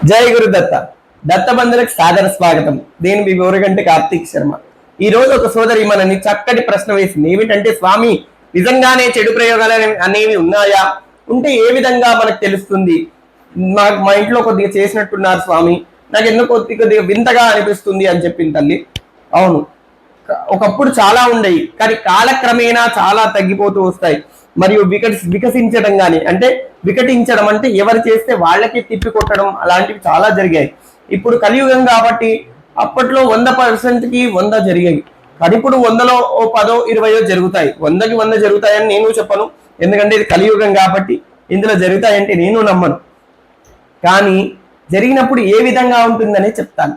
జై గురుదత్త. దత్తబంధులకు సాదర స్వాగతం. నేను మీ గౌరగంటి కార్తీక్ శర్మ. ఈ రోజు ఒక సోదరి మనని చక్కటి ప్రశ్న వేసింది. ఏమిటంటే, స్వామి, నిజంగానే చెడు ప్రయోగాలు అనేవి ఉన్నాయా? ఉంటే ఏ విధంగా మనకు తెలుస్తుంది? మా ఇంట్లో కొద్దిగా చేసినట్టున్నారు స్వామి, నాకు ఎందుకు కొద్దిగా వింతగా అనిపిస్తుంది అని చెప్పింది తల్లి. అవును, ఒకప్పుడు చాలా ఉండేవి, కానీ కాలక్రమేణా చాలా తగ్గిపోతూ వస్తాయి. మరియు వికసించడం కానీ, అంటే వికటించడం అంటే ఎవరు చేస్తే వాళ్ళకి తిప్పి కొట్టడం, అలాంటివి చాలా జరిగాయి. ఇప్పుడు కలియుగం కాబట్టి అప్పట్లో 100%కి 100 జరిగాయి, కానీ ఇప్పుడు 100లో 10, 20 జరుగుతాయి. 100కి 100 జరుగుతాయని నేను చెప్పను, ఎందుకంటే ఇది కలియుగం కాబట్టి ఇందులో జరుగుతాయంటే నేను నమ్మను. కానీ జరిగినప్పుడు ఏ విధంగా ఉంటుందనే చెప్తాను.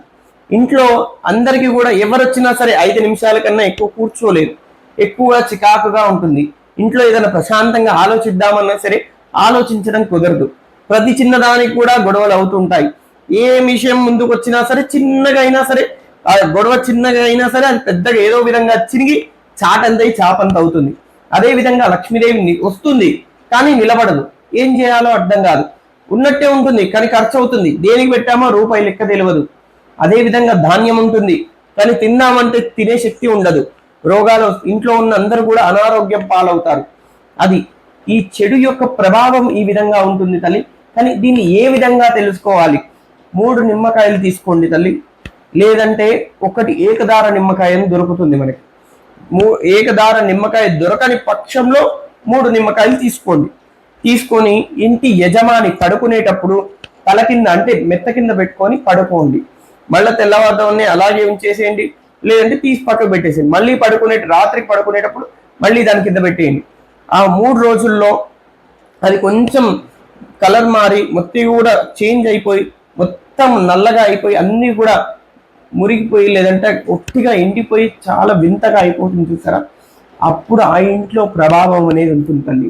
ఇంట్లో అందరికీ కూడా ఎవరు వచ్చినా సరే 5 నిమిషాల కన్నా ఎక్కువ కూర్చోలేరు, ఎక్కువగా చికాకుగా ఉంటుంది. ఇంట్లో ఏదైనా ప్రశాంతంగా ఆలోచిద్దామన్నా సరే ఆలోచించడం కుదరదు. ప్రతి చిన్నదానికి కూడా గొడవలు అవుతుంటాయి. ఏ విషయం ముందుకు వచ్చినా సరే, చిన్నగా అయినా సరే, ఆ గొడవ చిన్నగా అయినా సరే అది పెద్దగా ఏదో విధంగా చిరిగి చాటంతై చాపంత అవుతుంది. అదే విధంగా లక్ష్మీదేవి వస్తుంది కానీ నిలబడదు. ఏం చేయాలో అర్థం కాదు. ఉన్నట్టే ఉంటుంది కానీ ఖర్చు అవుతుంది. దేనికి పెట్టామో రూపాయి లెక్క తెలియదు. అదే విధంగా ధాన్యం ఉంటుంది కానీ తిందామంటే తినే శక్తి ఉండదు. రోగాలు, ఇంట్లో ఉన్న అందరూ కూడా అనారోగ్యం పాలవుతారు. అది ఈ చెడు యొక్క ప్రభావం ఈ విధంగా ఉంటుంది తల్లి. కానీ దీన్ని ఏ విధంగా తెలుసుకోవాలి? 3 నిమ్మకాయలు తీసుకోండి తల్లి, లేదంటే ఒకటి ఏకదార నిమ్మకాయ దొరుకుతుంది మనకి. ఏకదార నిమ్మకాయ దొరకని పక్షంలో 3 నిమ్మకాయలు తీసుకోండి. తీసుకొని ఇంటి యజమాని పడుకునేటప్పుడు తల కింద, అంటే మెత్త కింద పెట్టుకొని పడుకోండి. మళ్ళీ తెల్లవారుదాన్ని అలాగే ఉంచేసేయండి, లేదంటే తీసి పక్కకు పెట్టేసేయండి. మళ్ళీ రాత్రికి పడుకునేటప్పుడు మళ్ళీ దాని కింద పెట్టేయండి. ఆ 3 రోజుల్లో అది కొంచెం కలర్ మారి మొత్తం కూడా చేంజ్ అయిపోయి, మొత్తం నల్లగా అయిపోయి, అన్నీ కూడా మురిగిపోయి, లేదంటే ఒట్టిగా ఎండిపోయి చాలా వింతగా అయిపోతుంది చూసారా? అప్పుడు ఆ ఇంట్లో ప్రభావం అనేది ఉంటుంది తల్లి.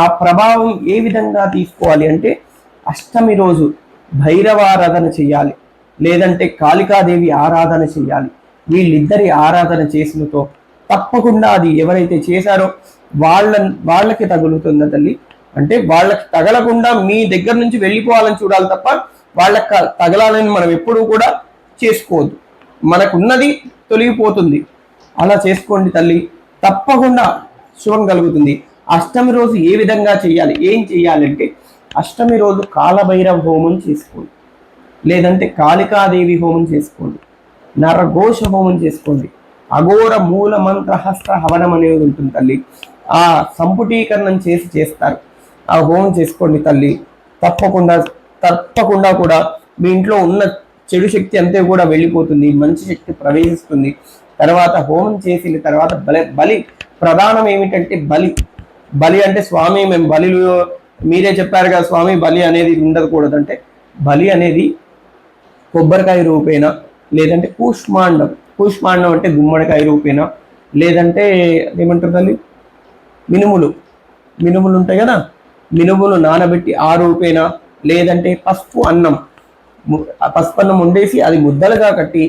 ఆ ప్రభావం ఏ విధంగా తీసుకోవాలి అంటే, అష్టమి రోజు భైరవారాధన చెయ్యాలి, లేదంటే కాళికాదేవి ఆరాధన చెయ్యాలి. వీళ్ళిద్దరి ఆరాధన చేసినతో తప్పకుండా అది ఎవరైతే చేశారో వాళ్ళకి తగులుతుంది తల్లి. అంటే వాళ్ళకి తగలకుండా మీ దగ్గర నుంచి వెళ్ళిపోవాలని చూడాలి తప్ప వాళ్ళకి తగలాలని మనం ఎప్పుడూ కూడా చేసుకోవద్దు. మనకున్నది తొలగిపోతుంది. అలా చేసుకోండి తల్లి, తప్పకుండా శుభం కలుగుతుంది. అష్టమి రోజు ఏ విధంగా చేయాలి? ఏం చేయాలంటే, అష్టమి రోజు కాలభైరవ హోమం చేసుకోండి, లేదంటే కాళికాదేవి హోమం చేసుకోండి, నరఘోష హోమం చేసుకోండి, అఘోర మూల మంత్ర హస్త హవనం అనేది ఉంటుంది తల్లి. ఆ సంపుటీకరణం చేస్తారు. ఆ హోమం చేసుకోండి తల్లి. తప్పకుండా కూడా మీ ఇంట్లో ఉన్న చెడు శక్తి అంతే కూడా వెళ్ళిపోతుంది, మంచి శక్తి ప్రవేశిస్తుంది. తర్వాత హోమం చేసిన తర్వాత బలి ప్రధానం ఏమిటంటే, బలి అంటే, స్వామి మేము బలిలు మీరే చెప్పారు కదా స్వామి, బలి అనేది ఉండకూడదు అంటే, బలి అనేది కొబ్బరికాయ రూపేణ, లేదంటే కూష్మాండం అంటే గుమ్మడికాయ రూపేణ, లేదంటే ఏమంటారు తల్లి, మినుములు ఉంటాయి కదా, మినుములు నానబెట్టి ఆ రూపేణ, లేదంటే పసుపు అన్నం వండేసి అది ముద్దలుగా కట్టి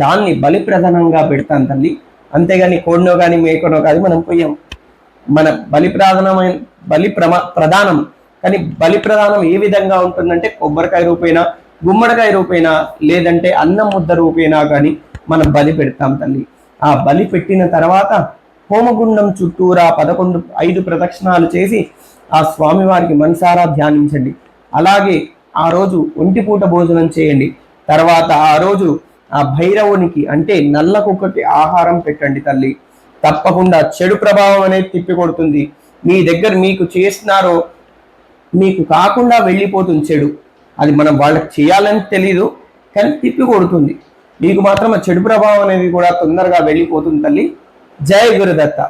దాన్ని బలి ప్రధానంగా పెడతాను తల్లి. అంతేగాని కోడినో కానీ మేకనో కానీ మనం పోయాం. మన ప్రధానం. కానీ బలి ప్రధానం ఏ విధంగా ఉంటుందంటే, కొబ్బరికాయ రూపేణ, గుమ్మడికాయ రూపేణ, లేదంటే అన్నం ముద్ద రూపేణ కానీ మనం బలి పెడతాం తల్లి. ఆ బలి పెట్టిన తర్వాత హోమగుండం చుట్టూరా 5 ప్రదక్షిణాలు చేసి ఆ స్వామివారికి మనసారా ధ్యానించండి. అలాగే ఆ రోజు ఒంటిపూట భోజనం చేయండి. తర్వాత ఆ రోజు ఆ భైరవునికి, అంటే నల్ల కుక్కకి ఆహారం పెట్టండి తల్లి. తప్పకుండా చెడు ప్రభావం అనేది తిప్పికొడుతుంది. మీ దగ్గర మీకు చేస్తున్నారో మీకు కాకుండా వెళ్ళిపోతుంది చెడు. అది మనం వాళ్ళకి చేయాలని తెలీదు, కానీ తిప్పి కొడుతుంది. మీకు మాత్రం ఆ చెడు ప్రభావం అనేది కూడా తొందరగా వెళ్ళిపోతుంది తల్లి. జై గురుదత్త.